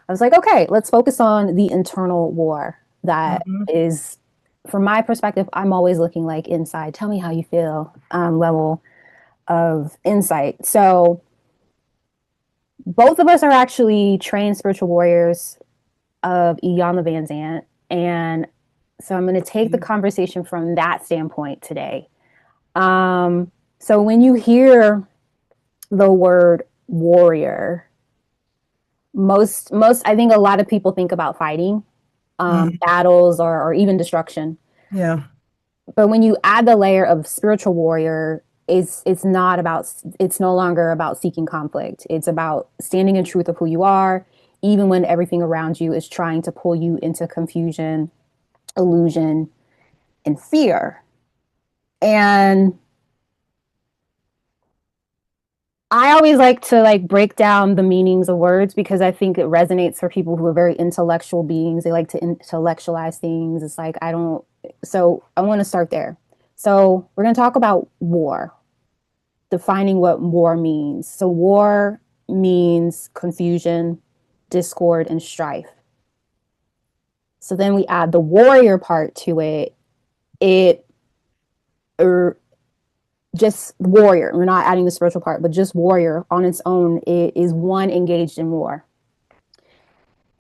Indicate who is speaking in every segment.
Speaker 1: I was like, okay, let's focus on the internal war that
Speaker 2: Hmm.
Speaker 1: is, from my perspective, I'm always looking like inside. Tell me how you feel, level of insight. So both of us are actually trained spiritual warriors of Iyanla Van Zant. And so I'm going to take the conversation from that standpoint today. Um, so when you hear the word warrior, most I think a lot of people think about fighting,
Speaker 2: Hmm.
Speaker 1: battles or even destruction.
Speaker 2: Yeah.
Speaker 1: But when you add the layer of spiritual warrior, it's not about, it's no longer about seeking conflict. It's about standing in truth of who you are, even when everything around you is trying to pull you into confusion, illusion, and fear. And I always like to like break down the meanings of words because I think it resonates for people who are very intellectual beings. They like to intellectualize things. It's like I don't, so I want to start there. So we're going to talk about war, defining what war means. So war means confusion, discord, and strife. So then we add the warrior part to it. It or just warrior. We're not adding the spiritual part, but just warrior on its own, it is one engaged in war.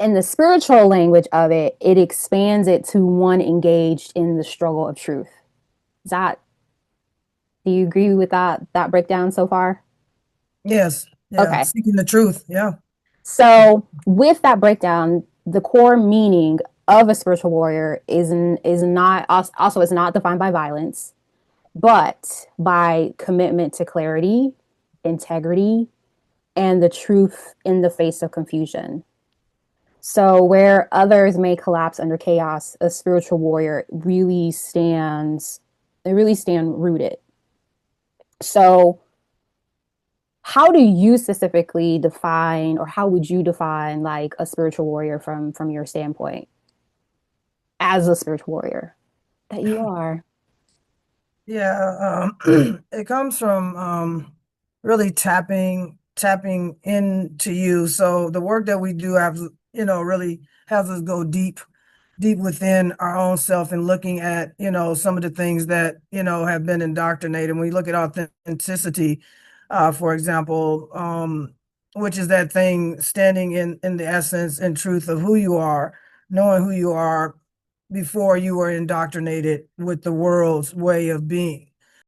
Speaker 1: In the spiritual language of it, it expands it to one engaged in the struggle of truth. Is that, do you agree with that breakdown so far?
Speaker 2: Yes. Yeah.
Speaker 1: Okay.
Speaker 2: Seeking the truth. Yeah.
Speaker 1: So with that breakdown, the core meaning of a spiritual warrior is not, also is not defined by violence, but by commitment to clarity, integrity, and the truth in the face of confusion. So where others may collapse under chaos, a spiritual warrior really stands, they really stand rooted. So how do you specifically define, or how would you define like a spiritual warrior from your standpoint as a spiritual warrior that you are?
Speaker 2: Yeah. It comes from really tapping into you. So the work that we do have, really has us go deep within our own self and looking at, some of the things that, have been indoctrinated. When we look at authenticity, for example, which is that thing standing in the essence and truth of who you are, knowing who you are before you were indoctrinated with the world's way of being.